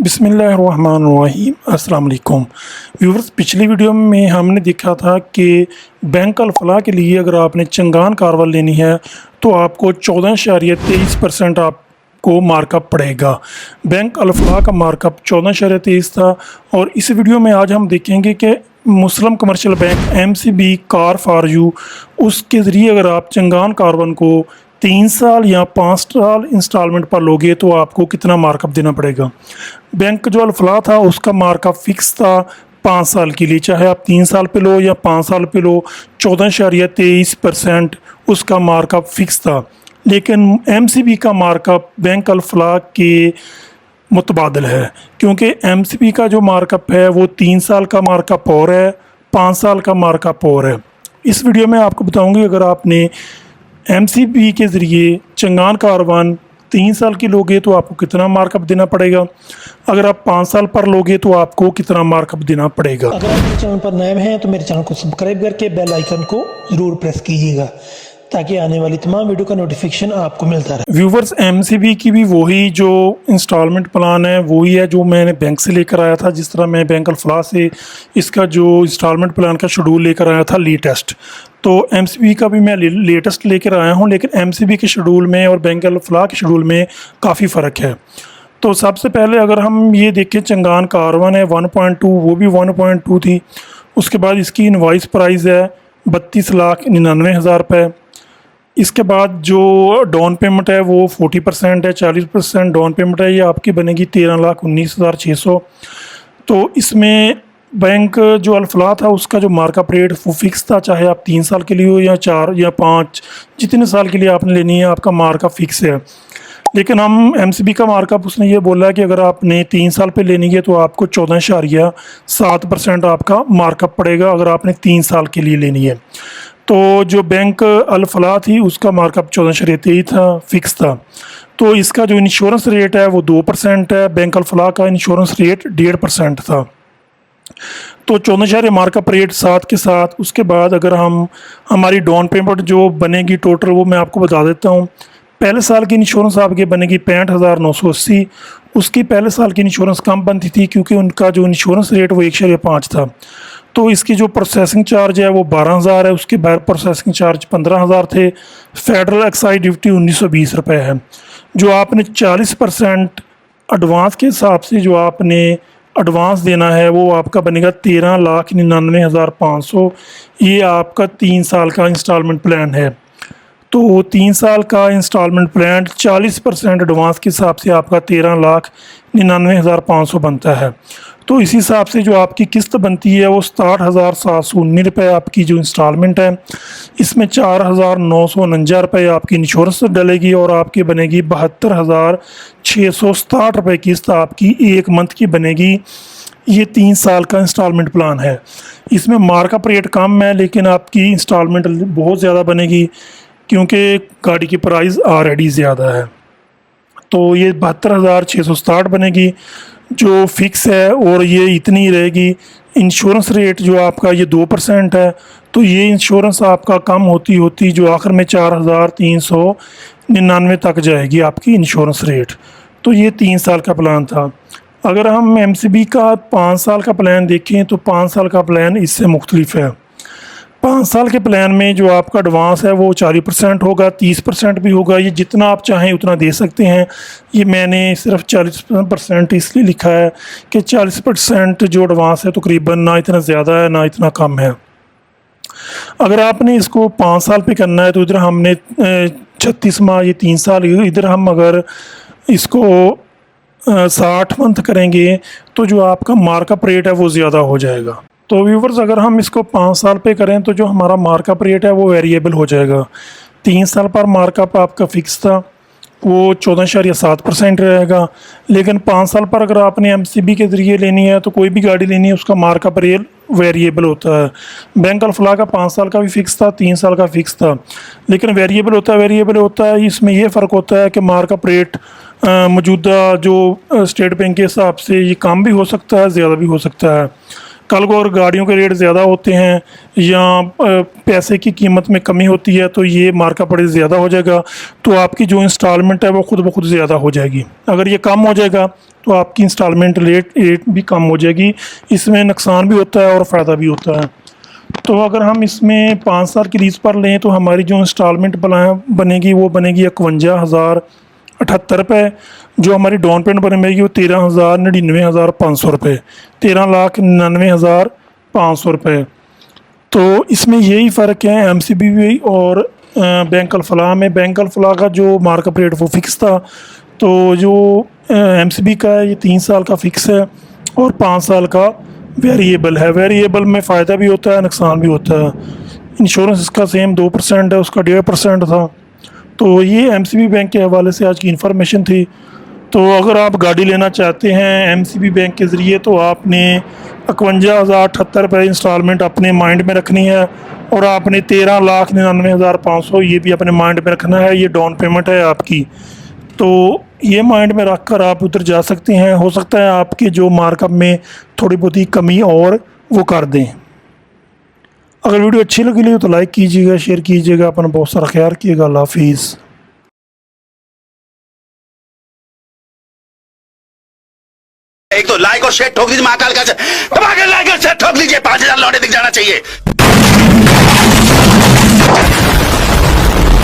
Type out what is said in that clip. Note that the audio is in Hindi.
बिस्मिल्लाहिर्रहमानिर्रहीम अस्सलाम वालेकुम व्यूवर्स। पिछली वीडियो में हमने देखा था कि बैंक अल-फलाह के लिए अगर आपने चंगान कारवां लेनी है तो आपको 14.23% आपको मार्कअप पड़ेगा। बैंक अल-फलाह का मार्कअप 14.23 था। और इस वीडियो में आज हम देखेंगे कि Muslim commercial bank MCB car for you, उसके ज़रिए अगर आप चंगान कारवां को 3 साल या 5 साल इंस्टॉलमेंट पर लोगे तो आपको कितना मार्कअप देना पड़ेगा। बैंक जो अल-फलाह था उसका मार्कअप फ़िक्स था 5 साल के लिए, चाहे आप 3 साल पे लो या 5 साल पे लो, 14.23% उसका मार्कअप फ़िक्स था। लेकिन MCB का मार्कअप बैंक अल-फलाह के मुतबादिल है, क्योंकि MCB का जो मार्कअप है वो 3 साल का मार्कअप और है, 5 साल का मार्कअप और है। इस वीडियो में आपको बताऊंगी अगर आपने MCB के ज़रिए चंगान कारवां 3 साल की लोगे तो आपको कितना मार्कअप देना पड़ेगा, अगर आप 5 साल पर लोगे तो आपको कितना मार्कअप देना पड़ेगा। अगर आप मेरे चैनल पर नए हैं तो मेरे चैनल को सब्सक्राइब करके बेल आइकन को ज़रूर प्रेस कीजिएगा ताकि आने वाली तमाम वीडियो का नोटिफिकेशन आपको मिलता रहे। व्यूवर्स, MCB की भी वही जो इंस्टॉलमेंट प्लान है वही है जो मैंने बैंक से लेकर आया था। जिस तरह मैं बैंक अल-फलाह से इसका जो इंस्टॉलमेंट प्लान का शेड्यूल लेकर आया था लेटेस्ट, तो MCB का भी मैं लेटेस्ट लेकर आया हूं। लेकिन MCB के शेड्यूल में और बैंक अल-फलाह के शेड्यूल में काफ़ी फ़र्क है। तो सबसे पहले अगर हम ये देखें, चंगान कारवां है 1.2, वो भी 1.2 थी। उसके बाद इसकी इनवॉइस प्राइस है 32,99,000 रुपये। इसके बाद जो डाउन पेमेंट है वो 40% है, 40% डाउन पेमेंट है, ये आपकी बनेगी 13,19,600। तो इसमें बैंक जो अल-फलाह था उसका जो मार्कअप रेट वो फिक्स था, चाहे आप 3 साल के लिए हो या 4 या 5, जितने साल के लिए आपने लेनी है आपका मार्कअप फिक्स है। लेकिन हम MCB का मार्कअप उसने ये बोला है कि अगर आपने 3 साल पे लेनी है तो आपको 14.7% आपका मार्कअप पड़ेगा अगर आपने 3 साल के लिए लेनी है। तो जो बैंक अल-फलाह थी उसका मार्कअप 14.23 था, फिक्स था। तो इसका जो इंश्योरेंस रेट है वो 2% है, बैंक अल-फलाह का इंश्योरेंस रेट 1.5% था। तो 14 मार्कअप रेट साथ के साथ उसके बाद अगर हम हमारी डाउन पेमेंट जो बनेगी टोटल वो मैं आपको बता देता हूँ। पहले साल की इंश्योरेंस आपके बनेगी 65,980। उसकी पहले साल की इंश्योरेंस कम बनती थी क्योंकि उनका जो इंश्योरेंस रेट वो 1.5 था। तो इसकी जो प्रोसेसिंग चार्ज है वो 12,000 है, उसके बाद प्रोसेसिंग चार्ज 15,000 थे। फेडरल एक्साइज ड्यूटी 1920 रुपये है। जो आपने 40% एडवांस के हिसाब से जो आपने एडवांस देना है वो आपका बनेगा 13,99,500। ये आपका 3 साल का इंस्टॉलमेंट प्लान है। तो 3 साल का इंस्टॉलमेंट प्लान 40% एडवांस के हिसाब से आपका 13,99,500 बनता है। तो इसी हिसाब से जो आपकी किस्त बनती है वो 67,719 रुपये आपकी जो इंस्टॉलमेंट है। इसमें 4,949 रुपये आपकी इंश्योरेंस डलेगी और आपकी बनेगी 72,667 रुपये किस्त आपकी एक मंथ की बनेगी। ये 3 साल का इंस्टॉलमेंट प्लान है। इसमें मार्कअप रेट कम है लेकिन आपकी इंस्टॉलमेंट बहुत ज़्यादा बनेगी क्योंकि गाड़ी की प्राइस ऑलरेडी ज़्यादा है। तो ये 72,667 बनेगी जो फिक्स है और ये इतनी रहेगी। इंश्योरेंस रेट जो आपका ये 2% है, तो ये इंश्योरेंस आपका कम होती होती जो आखिर में 4,399 तक जाएगी आपकी इंश्योरेंस रेट। तो ये 3 साल का प्लान था। अगर हम MCB का 5 साल का प्लान देखें तो 5 साल का प्लान इससे मुख्तलिफ है। 5 साल के प्लान में जो आपका एडवांस है वो 40% होगा, 30% भी होगा, ये जितना आप चाहें उतना दे सकते हैं। ये मैंने सिर्फ 40% इसलिए लिखा है कि 40% जो एडवांस है तकरीबन ना इतना ज़्यादा है ना इतना कम है। अगर आपने इसको 5 साल पे करना है तो इधर हमने 36 माह, ये 3 साल, इधर हम अगर इसको 60 मंथ करेंगे तो जो आपका मार्कअप रेट है वो ज़्यादा हो जाएगा। तो व्यूवर्स, अगर हम इसको 5 साल पे करें तो जो हमारा मार्कअप रेट है वो वेरिएबल हो जाएगा। 3 साल पर मार्कअप आपका फ़िक्स था वो 14.7% रहेगा। लेकिन 5 साल पर अगर आपने MCB के ज़रिए लेनी है तो कोई भी गाड़ी लेनी है उसका मार्कअप रेट वेरिएबल होता है। बैंक अल-फलाह का 5 साल का भी फ़िक्स था, 3 साल का फ़िक्स था, लेकिन वेरिएबल होता है। इसमें यह फ़र्क होता है कि मार्कअप रेट मौजूदा जो स्टेट बैंक के हिसाब से ये कम भी हो सकता है, ज़्यादा भी हो सकता है। कल को अगर गाड़ियों के रेट ज़्यादा होते हैं या पैसे की कीमत में कमी होती है तो ये मार्कअप रेट ज़्यादा हो जाएगा, तो आपकी जो इंस्टॉलमेंट है वो खुद ब खुद ज़्यादा हो जाएगी। अगर ये कम हो जाएगा तो आपकी इंस्टॉलमेंट रेट भी कम हो जाएगी। इसमें नुकसान भी होता है और फ़ायदा भी होता है। तो अगर हम इसमें 5 साल की लीज़ पर लें तो हमारी जो इंस्टॉलमेंट बनेगी वो बनेगी 51,078 रुपये। जो हमारी डाउन पेमेंट बनेगी वो 13,99,500 रुपये, 13,99,500 रुपये। तो इसमें यही फ़र्क है एमसीबी और बैंक अल फलाह में। बैंक अल फलाह का जो मार्कअप रेट वो फिक्स था, तो जो एमसीबी का है ये 3 साल का फिक्स है और 5 साल का वेरिएबल है। वेरिएबल में फ़ायदा भी होता है, नुकसान भी होता है। इंश्योरेंस इसका सेम 2% है, उसका 1.5% था। तो ये एमसीबी बैंक के हवाले से आज की इन्फॉर्मेशन थी। तो अगर आप गाड़ी लेना चाहते हैं एमसीबी बैंक के ज़रिए तो आपने 51,078 रुपये इंस्टॉलमेंट अपने माइंड में रखनी है और आपने 13,99,500 ये भी अपने माइंड में रखना है। ये डाउन पेमेंट है आपकी। तो ये माइंड में रख कर आप उधर जा सकते हैं। हो सकता है आपके जो मार्कअप में थोड़ी बहुत ही कमी और वो कर दें। अगर वीडियो अच्छी लगी तो लाइक कीजिएगा, शेयर कीजिएगा, अपना बहुत सारा ख्याल रखिएगा। अल्लाह हाफिज़। एक तो लाइक और शेयर ठोक दीजिए, महाकाल का दबा के लाइक और शेयर ठोक लीजिए, 5,000 लौटे दिख जाना चाहिए।